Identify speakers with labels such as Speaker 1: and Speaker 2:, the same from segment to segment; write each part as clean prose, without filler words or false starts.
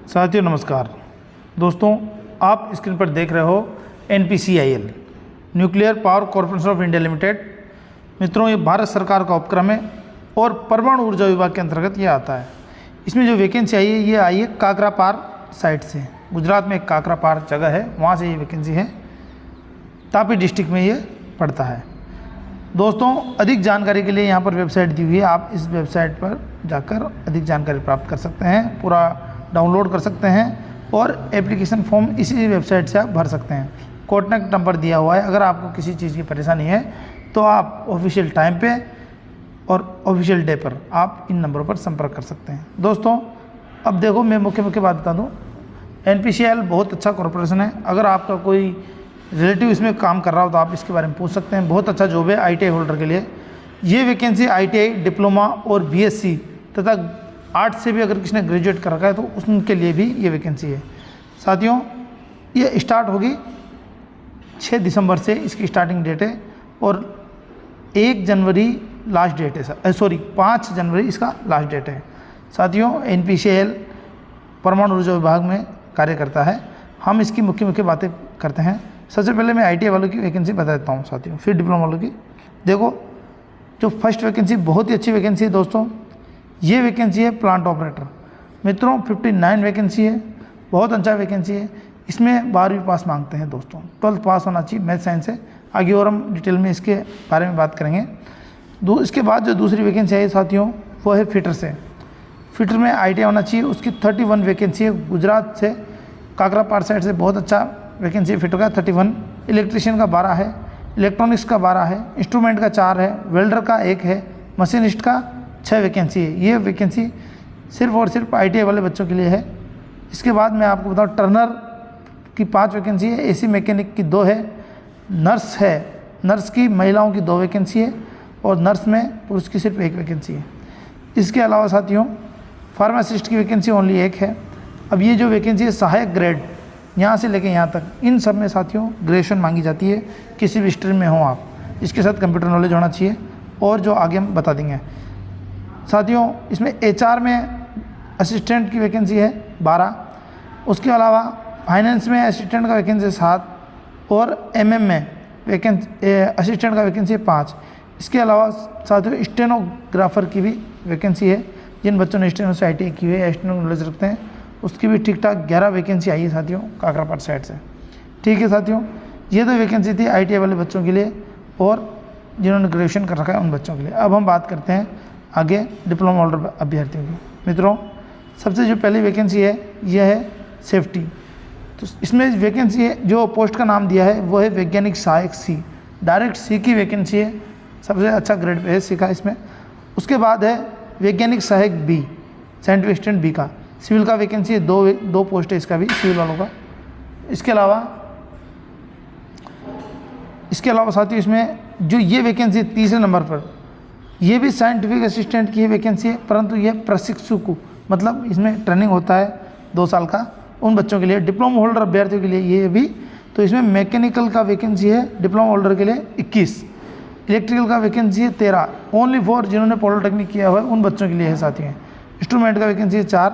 Speaker 1: साथियों नमस्कार। दोस्तों, आप स्क्रीन पर देख रहे हो NPCIL nuclear power corporation of India limited. मित्रों, ये भारत सरकार का उपक्रम है और परमाणु ऊर्जा विभाग के अंतर्गत ये आता है। इसमें जो वैकेंसी आई है ये आई है काकरापार साइट से। गुजरात में एक काकरापार जगह है, वहाँ से ये वैकेंसी है। तापी डिस्ट्रिक्ट में ये पड़ता है। दोस्तों, अधिक जानकारी के लिए यहाँ पर वेबसाइट दी हुई है, आप इस वेबसाइट पर जाकर अधिक जानकारी प्राप्त कर सकते हैं, पूरा डाउनलोड कर सकते हैं और एप्लीकेशन फॉर्म इसी वेबसाइट से आप भर सकते हैं। कॉन्टैक्ट नंबर दिया हुआ है। अगर आपको किसी चीज़ की परेशानी है तो आप ऑफिशियल टाइम पे और ऑफिशियल डे पर आप इन नंबरों पर संपर्क कर सकते हैं। दोस्तों, अब देखो, मैं मुख्य बात बता दूँ। NPCIL बहुत अच्छा कॉरपोरेशन है। अगर आपका कोई रिलेटिव इसमें काम कर रहा हो तो आप इसके बारे में पूछ सकते हैं। बहुत अच्छा जॉब है ITI होल्डर के लिए। ये वैकेंसी ITI डिप्लोमा और BSc तथा आर्ट्स से भी अगर किसी ने ग्रेजुएट कर रखा है तो उनके लिए भी ये वैकेंसी है। साथियों, ये स्टार्ट होगी 6 दिसंबर से इसकी स्टार्टिंग डेट है और 1 जनवरी लास्ट डेट है। 5 जनवरी इसका लास्ट डेट है। साथियों, NPCIL परमाणु ऊर्जा विभाग में कार्य करता है। हम इसकी मुख्य बातें करते हैं। सबसे पहले मैं ITI वालों की वैकेंसी बता देता हूँ साथियों, फिर डिप्लोमा वालों की। देखो, जो फर्स्ट वैकेंसी बहुत ही अच्छी वैकेंसी है दोस्तों, ये वैकेंसी है प्लांट ऑपरेटर। मित्रों, 59 वैकेंसी है, बहुत अच्छा वैकेंसी है। इसमें 12वीं पास मांगते हैं दोस्तों, 12th पास होना चाहिए मैथ साइंस से। आगे और हम डिटेल में इसके बारे में बात करेंगे। इसके बाद जो दूसरी वैकेंसी है साथियों, वो है फिटर से। फिटर में ITI होना चाहिए। उसकी 31 वैकेंसी है। गुजरात से काकरापार साइड से बहुत अच्छा वैकेंसी है फिटर का 31। इलेक्ट्रीशियन का 12 है, इलेक्ट्रॉनिक्स का 12 है, इंस्ट्रूमेंट का 4 है, वेल्डर का 1 है, मशीनिस्ट का 6 वैकेंसी है। ये वैकेंसी सिर्फ और सिर्फ ITI वाले बच्चों के लिए है। इसके बाद मैं आपको बताऊँ, टर्नर की 5 वैकेंसी है, AC मैकेनिक की 2 है, नर्स है, नर्स की महिलाओं की 2 वैकेंसी है और नर्स में पुरुष की सिर्फ 1 वैकेंसी है। इसके अलावा साथियों, फार्मासिस्ट की वैकेंसी ओनली 1 है। अब ये जो वैकेंसी है सहायक ग्रेड, यहाँ से लेके यहाँ तक, इन सब में साथियों ग्रेजुएशन मांगी जाती है। किसी भी स्ट्रीम में हो आप, इसके साथ कंप्यूटर नॉलेज होना चाहिए और जो आगे हम बता देंगे। साथियों, इसमें HR में असिस्टेंट की वैकेंसी है 12। उसके अलावा फाइनेंस में असिस्टेंट का वैकेंसी 7 और MM में असिस्टेंट का वैकेंसी है 5। इसके अलावा साथियों स्टेनोग्राफर की भी वैकेंसी है। जिन बच्चों ने स्टेनो से ITI की हुई है, स्टेनो नॉलेज रखते हैं, उसकी भी ठीक ठाक 11 वैकेंसी आई है साथियों काकरापार साइड से। ठीक है साथियों, ये तो वैकेंसी थी ITI वाले बच्चों के लिए और जिन्होंने ग्रेजुएशन कर रखा है उन बच्चों के लिए। अब हम बात करते हैं आगे डिप्लोमा होल्डर अभ्यर्थियों की। मित्रों, सबसे जो पहली वैकेंसी है यह है सेफ्टी। तो इसमें वैकेंसी है, जो पोस्ट का नाम दिया है वो है वैज्ञानिक सहायक C, डायरेक्ट C की वैकेंसी है। सबसे अच्छा ग्रेड पे है C का इसमें। उसके बाद है वैज्ञानिक सहायक B, साइंटिफिक असिस्टेंट B का। सिविल का वैकेंसी है, दो पोस्ट है इसका भी, सिविल वालों का। इसके अलावा साथियों, इसमें जो ये वैकेंसी है 3रे नंबर पर, ये भी साइंटिफिक असिस्टेंट की वैकेंसी है, परंतु ये प्रशिक्षु को, मतलब इसमें ट्रेनिंग होता है 2 साल का, उन बच्चों के लिए। डिप्लोमा होल्डर अभ्यर्थियों के लिए ये भी। तो इसमें मैकेनिकल का वैकेंसी है डिप्लोमा होल्डर के लिए 21, इलेक्ट्रिकल का वैकेंसी है 13, ओनली फॉर जिन्होंने पॉलिटेक्निक किया हुआ है उन बच्चों के लिए है साथियों। इंस्ट्रूमेंट का वैकेंसी है 4,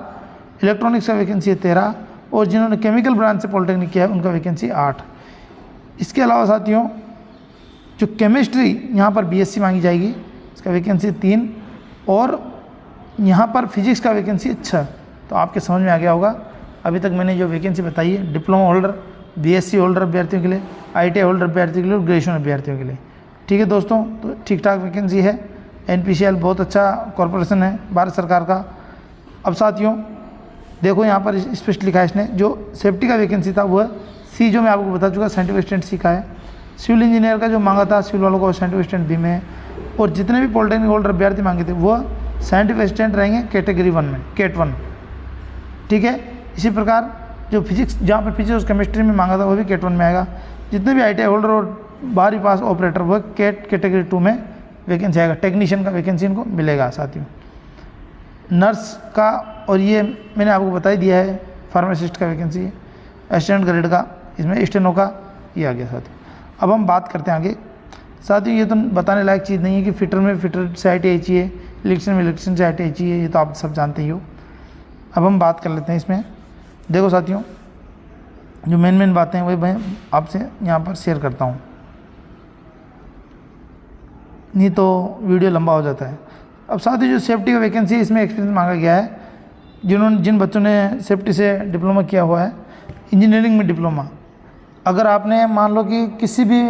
Speaker 1: इलेक्ट्रॉनिक्स का वैकेंसी है 13 और जिन्होंने केमिकल ब्रांच से पॉलिटेक्निक किया है उनका वैकेंसी 8। इसके अलावा साथियों, जो केमिस्ट्री यहाँ पर BSc मांगी जाएगी, इसका वैकेंसी 3 और यहाँ पर फिजिक्स का वैकेंसी 6। तो आपके समझ में आ गया होगा। अभी तक मैंने जो वैकेंसी बताई है डिप्लोमा होल्डर, BSc होल्डर अभ्यर्थियों के लिए, ITI होल्डर अभ्यर्थियों के लिए और ग्रेजुएशन अभ्यर्थियों के लिए। ठीक है दोस्तों, तो ठीक ठाक वैकेंसी है। NPCIL बहुत अच्छा कॉरपोरेशन है भारत सरकार का। अब साथियों देखो, यहाँ पर स्पष्ट लिखा है इसने, जो सेफ्टी का वैकेंसी था वो C, जो मैं आपको बता चुका, साइंटिफिक असिस्टेंट C का है। सिविल इंजीनियर का जो मांगा था सिविल वालों को साइंटिफिक असिस्टेंट B में है और जितने भी पॉलिटेक्निक होल्डर अभ्यर्थी मांगे थे वो साइंटिफिक असिस्टेंट रहेंगे कैटेगरी 1 में, कैट 1। ठीक है, इसी प्रकार जो फिजिक्स, जहाँ पर फिजिक्स और केमिस्ट्री में मांगा था वो भी कैट 1 में आएगा। जितने भी ITI होल्डर और 12वीं पास ऑपरेटर वो कैटेगरी 2 में वैकेंसी आएगा। टेक्नीशियन का वैकेंसी इनको मिलेगा साथियों। नर्स का, और ये मैंने आपको बता ही दिया है, फार्मासिस्ट का वैकेंसी है, असिस्टेंट ग्रेड का, इसमें स्टेनो का ये आ गया साथियों। अब हम बात करते हैं आगे। साथियों, ये तो बताने लायक चीज़ नहीं है कि फिटर में फिटर से ITI चाहिए, इलेक्ट्रिशियन में इलेक्ट्रिशियन से ITI चाहिए, ये तो आप सब जानते ही हो। अब हम बात कर लेते हैं इसमें देखो साथियों, जो मेन बातें हैं वही मैं आपसे यहाँ पर शेयर करता हूँ, नहीं तो वीडियो लंबा हो जाता है। अब साथ ही जो सेफ्टी का वैकेंसी है इसमें एक्सपीरियंस मांगा गया है। जिन बच्चों ने सेफ्टी से डिप्लोमा किया हुआ है, इंजीनियरिंग में डिप्लोमा, अगर आपने मान लो कि किसी भी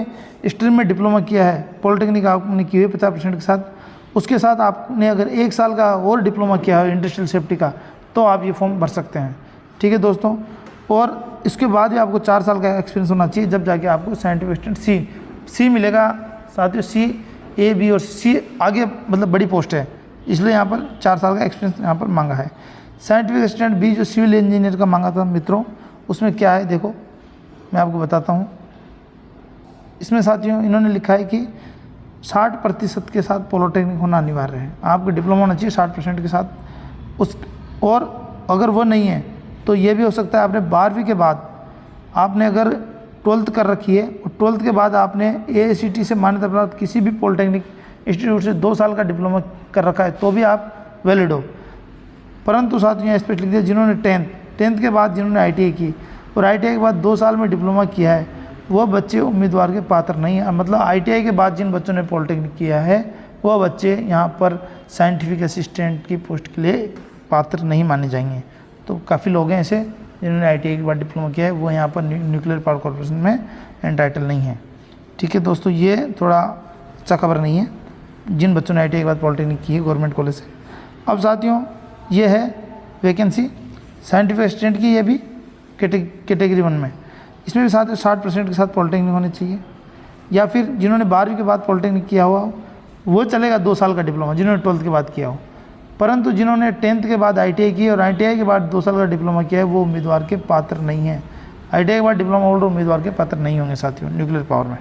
Speaker 1: स्ट्रीम में डिप्लोमा किया है, पॉलिटेक्निक आपने की हुई 50% के साथ, उसके साथ आपने अगर 1 साल का और डिप्लोमा किया है इंडस्ट्रियल सेफ्टी का, तो आप ये फॉर्म भर सकते हैं। ठीक है दोस्तों, और इसके बाद भी आपको 4 साल का एक्सपीरियंस होना चाहिए, जब जाके आपको साइंटिफिक स्टैंडर्ड सी मिलेगा। साथियों सी, ए, बी और सी आगे मतलब बड़ी पोस्ट है, इसलिए यहाँ पर 4 साल का एक्सपीरियंस यहाँ पर मांगा है। साइंटिफिक स्टैंडर्ड बी जो सिविल इंजीनियर का मांगा था मित्रों, उसमें क्या है देखो मैं आपको बताता हूँ। इसमें साथियों इन्होंने लिखा है कि 60% के साथ पॉलिटेक्निक होना अनिवार्य है। आपका डिप्लोमा होना चाहिए 60% के साथ उस, और अगर वो नहीं है तो ये भी हो सकता है आपने 12वीं के बाद आपने अगर 12th कर रखी है और 12th के बाद आपने AICTE से मान्यता प्राप्त किसी भी पॉलिटेक्निक इंस्टीट्यूट से 2 साल का डिप्लोमा कर रखा है तो भी आप वैलिड हो। परंतु साथियों यहाँ स्पेशल लिख दिया जिन्होंने 10th के बाद जिन्होंने ITI की और ITI के बाद 2 साल में डिप्लोमा किया है, वह बच्चे उम्मीदवार के पात्र नहीं है। मतलब ITI के बाद जिन बच्चों ने पॉलिटेक्निक किया है वह बच्चे यहाँ पर साइंटिफिक असिस्टेंट की पोस्ट के लिए पात्र नहीं माने जाएंगे। तो काफ़ी लोग हैं ऐसे जिन्होंने ITI के बाद डिप्लोमा किया है, वो यहाँ पर न्यूक्लियर पावर कॉर्पोरेशन में एंटाइटल नहीं है। ठीक है दोस्तों, ये थोड़ा अच्छा खबर नहीं है जिन बच्चों ने ITI के बाद पॉलिटेक्निक की है गवर्नमेंट कॉलेज से। अब साथियों ये है वैकेंसी साइंटिफिक असिस्टेंट की, ये भी कैटेगरी 1 में। इसमें भी साथियों 60% के साथ पॉलिटेक्निक होनी चाहिए, या फिर जिन्होंने 12वीं के बाद पॉलिटेक्निक किया हुआ वो चलेगा 2 साल का डिप्लोमा जिन्होंने 12th के बाद किया हो। परंतु जिन्होंने 10th के बाद ITI की और ITI के बाद 2 साल का डिप्लोमा किया है वो उम्मीदवार के पात्र नहीं है। ITI के बाद डिप्लोमा होल्डर उम्मीदवार के पात्र नहीं होंगे साथियों न्यूक्लियर पावर में।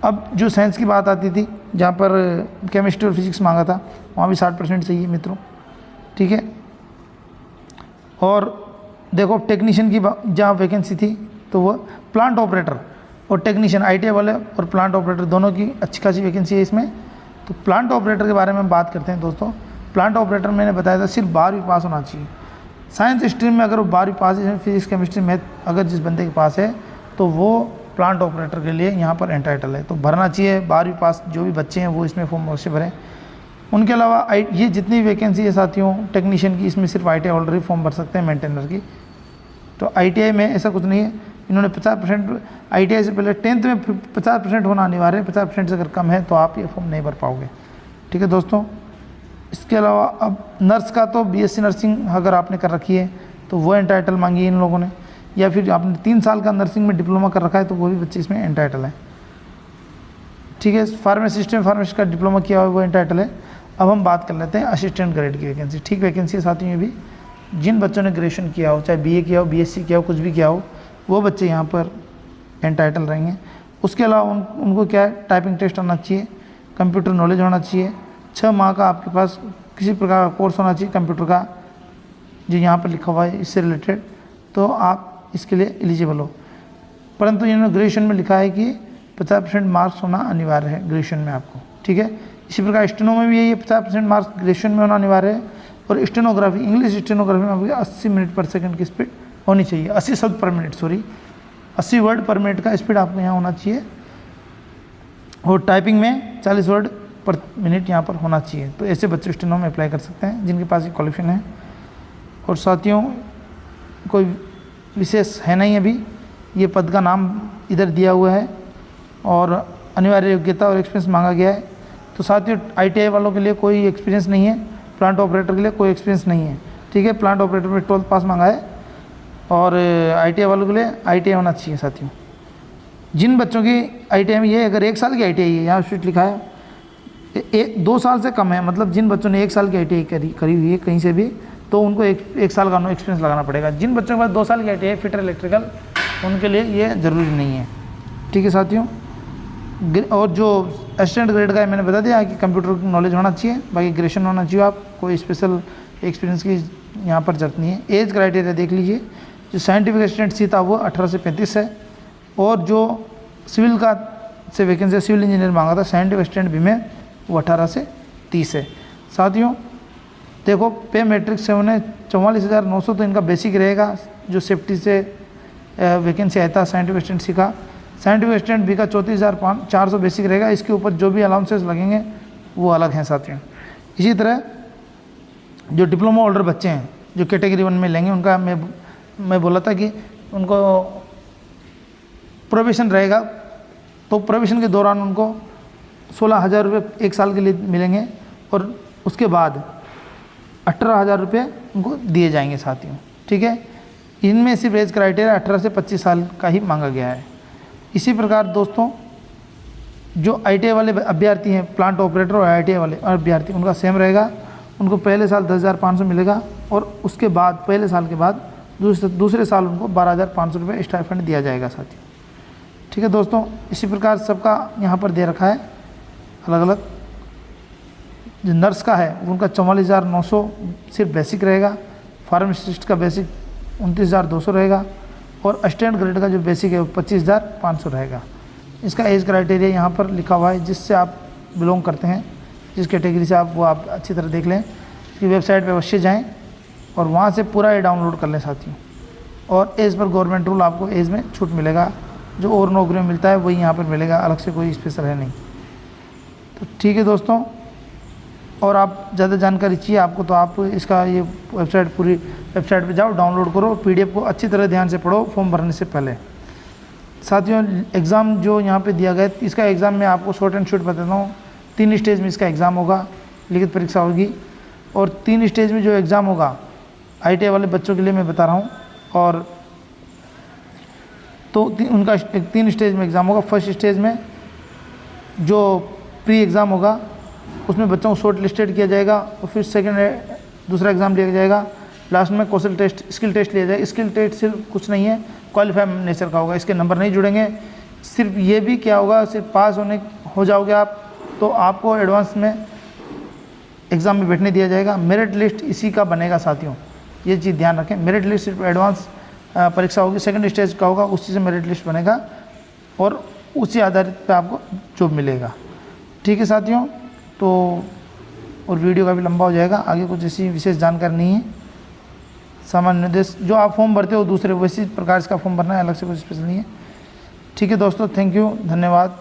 Speaker 1: अब जो साइंस की बात आती थी, जहाँ पर केमिस्ट्री और फिजिक्स मांगा था, वहाँ भी 60% चाहिए मित्रों। ठीक है, और देखो टेक्नीशियन की जहाँ वैकेंसी थी तो वो प्लांट ऑपरेटर और टेक्नीशियन ITI वाले और प्लांट ऑपरेटर दोनों की अच्छी खासी वैकेंसी है इसमें। तो प्लांट ऑपरेटर के बारे में बात करते हैं दोस्तों। प्लांट ऑपरेटर मैंने बताया था सिर्फ 12वीं पास होना चाहिए। साइंस स्ट्रीम में अगर वो 12वीं पास है, फिजिक्स केमिस्ट्री मैथ अगर जिस बंदे के पास है तो वो प्लांट ऑपरेटर के लिए यहाँ पर एंटाइटल है। तो भरना चाहिए 12वीं पास जो भी बच्चे हैं वो इसमें फॉर्म अवश्य भरें। उनके अलावा ये जितनी वैकेंसी है साथियों टेक्नीशियन की, इसमें सिर्फ ITI होल्डर ही फॉर्म भर सकते हैं मेंटेनर की। तो ITI में ऐसा कुछ नहीं है। इन्होंने 50% ITI से पहले 10th में 50% होना अनिवार्य है। 50% से अगर कम है तो आप ये फॉर्म नहीं भर पाओगे। ठीक है दोस्तों, इसके अलावा अब नर्स का तो BSc नर्सिंग अगर आपने कर रखी है तो वो एंटाइटल मांगी है इन लोगों ने, या फिर आपने 3 साल का नर्सिंग में डिप्लोमा कर रखा है तो वो भी बच्चे इसमें एंटाइटल है। ठीक है, फार्मासिस्ट में फार्मासिस्ट का डिप्लोमा किया हुआ है वो एंटाइटल है। अब हम बात कर लेते हैं असिस्टेंट ग्रेड की वैकेंसी। ठीक वैकेंसी है साथियों, ये भी जिन बच्चों ने ग्रेजुएशन किया हो, चाहे BA किया हो, BSc किया हो, कुछ भी किया हो, वो बच्चे यहाँ पर एंटाइटल रहेंगे। उसके अलावा उनको क्या है, टाइपिंग टेस्ट आना चाहिए, कंप्यूटर नॉलेज होना चाहिए, 6 माह का आपके पास किसी प्रकार का कोर्स होना चाहिए कंप्यूटर का जो यहाँ पर लिखा हुआ है इससे रिलेटेड, तो आप इसके लिए एलिजिबल हो। परंतु इन्होंने ग्रेजुएशन में लिखा है कि 50% मार्क्स होना अनिवार्य है ग्रेजुएशन में आपको। ठीक है, इसी प्रकार स्टेनो में भी यही है, 50% मार्क्स ग्रेजुएशन में होना अनिवार्य है। और स्टेनोग्राफी, इंग्लिश स्टेनोग्राफी में आपकी 80 मिनट पर सेकंड की स्पीड होनी चाहिए, 80 शब्द पर मिनट, 80 वर्ड पर मिनट का स्पीड आपको यहाँ होना चाहिए। और टाइपिंग में 40 वर्ड पर मिनट यहाँ पर होना चाहिए। तो ऐसे बच्चे स्टेनो में अप्लाई कर सकते हैं जिनके पास ये क्वालिफिकेशन है। और साथियों कोई विशेष है नहीं अभी, ये पद का नाम इधर दिया हुआ है और अनिवार्य योग्यता और एक्सपीरियंस मांगा गया है। तो साथियों ITI वालों के लिए कोई एक्सपीरियंस नहीं है, प्लांट ऑपरेटर के लिए कोई एक्सपीरियंस नहीं है। ठीक है, प्लांट ऑपरेटर में 12th पास मांगा है और ITI वालों के लिए ITI होना चाहिए साथियों। जिन बच्चों की ITI में ये अगर 1 साल की ITI है, यहाँ स्ट्रिक्ट लिखा है 2 साल से कम है, मतलब जिन बच्चों ने 1 साल की ITI करी हुई है कहीं से भी, तो उनको एक साल का नो एक्सपीरियंस लगाना पड़ेगा। जिन बच्चों के पास 2 साल की ITI है फिटर इलेक्ट्रिकल, उनके लिए ये ज़रूरी नहीं है। ठीक है साथियों, और जो असिस्टेंट ग्रेड का है मैंने बता दिया कि कंप्यूटर नॉलेज होना चाहिए, बाकी ग्रेजुएशन होना चाहिए। आप कोई स्पेशल एक्सपीरियंस की यहाँ पर जरूरत नहीं है। एज क्राइटेरिया देख लीजिए, जो साइंटिफिक असिस्टेंट सी था वो 18 से 35 है, और जो सिविल का से वैकेंसी सिविल इंजीनियर मांगा था साइंटिफिक असिस्टेंट भी में, वो 18 से 30 है। साथियों देखो पे मैट्रिक्स से उन्हें 44,900 तो इनका बेसिक रहेगा, जो सेफ्टी से वैकेंसी आता है साइंटिफिक असिस्टेंट सी का। साइंटिफिक असिस्टेंट बी का 34,400 बेसिक रहेगा। इसके ऊपर जो भी अलाउंसेस लगेंगे वो अलग हैं साथियों। इसी तरह जो डिप्लोमा होल्डर बच्चे हैं जो कैटेगरी 1 में लेंगे, उनका मैं बोला था कि उनको प्रोबेशन रहेगा, तो प्रोबेशन के दौरान उनको 16,000 रुपये 1 साल के लिए मिलेंगे और उसके बाद 18,000 रुपये उनको दिए जाएंगे साथियों। ठीक है, इनमें सिर्फ एज क्राइटेरिया 18 से 25 साल का ही मांगा गया है। इसी प्रकार दोस्तों जो ITI वाले अभ्यर्थी हैं, प्लांट ऑपरेटर और ITI वाले अभ्यर्थी, उनका सेम रहेगा। उनको पहले साल 10,500 मिलेगा और उसके बाद पहले साल के बाद दूसरे साल उनको 12,500 रुपये स्टाइपेंड दिया जाएगा साथियों। ठीक है दोस्तों, इसी प्रकार सबका यहाँ पर दे रखा है अलग अलग। जो नर्स का है उनका 44,900 सिर्फ बेसिक रहेगा। फार्मासिस्ट का बेसिक 29,200 रहेगा और असिस्टेंट ग्रेड का जो बेसिक है वो 25,500 रहेगा। इसका एज क्राइटेरिया यहाँ पर लिखा हुआ है, जिससे आप बिलोंग करते हैं, जिस कैटेगरी से आप, वो आप अच्छी तरह देख लें। इसकी वेबसाइट पे अवश्य जाएं और वहाँ से पूरा ये डाउनलोड कर लें साथियों। और एज पर गवर्नमेंट रूल आपको एज में छूट मिलेगा, जो और नौकरी में मिलता है वही यहाँ पर मिलेगा, अलग से कोई स्पेशल है नहीं। तो ठीक है दोस्तों, और आप ज़्यादा जानकारी चाहिए आपको तो आप इसका ये वेबसाइट, पूरी वेबसाइट पे जाओ, डाउनलोड करो, PDF को अच्छी तरह ध्यान से पढ़ो फॉर्म भरने से पहले। साथियों एग्ज़ाम जो यहाँ पे दिया गया है, इसका एग्ज़ाम मैं आपको शॉर्ट एंड शॉर्ट बताता हूँ। 3 स्टेज में इसका एग्ज़ाम होगा, लिखित परीक्षा होगी। और 3 स्टेज में जो एग्ज़ाम होगा ITI वाले बच्चों के लिए मैं बता रहा हूँ। और तो उनका 3 स्टेज में एग्ज़ाम होगा। फर्स्ट स्टेज में जो प्री एग्ज़ाम होगा उसमें बच्चों को शॉर्ट लिस्टेड किया जाएगा और फिर दूसरा एग्ज़ाम लिया जाएगा। लास्ट में कौशल टेस्ट, स्किल टेस्ट लिया जाएगा। स्किल टेस्ट सिर्फ कुछ नहीं है, क्वालिफाई नेचर का होगा, इसके नंबर नहीं जुड़ेंगे। सिर्फ ये भी क्या होगा, सिर्फ पास हो जाओगे आप तो आपको एडवांस में एग्ज़ाम में बैठने दिया जाएगा। मेरिट लिस्ट इसी का बनेगा साथियों, ये चीज़ ध्यान रखें। मेरिट लिस्ट सिर्फ एडवांस परीक्षा होगी, सेकंड स्टेज का होगा, उसी से मेरिट लिस्ट बनेगा और उसी आधारित पे आपको जॉब मिलेगा। ठीक है साथियों, तो और वीडियो का भी लंबा हो जाएगा, आगे कुछ ऐसी विशेष जानकारी नहीं है। सामान्य निर्देश जो आप फॉर्म भरते हो दूसरे वैसी प्रकार इसका फॉर्म भरना है, अलग से कुछ स्पेशल नहीं है। ठीक है दोस्तों, थैंक यू, धन्यवाद।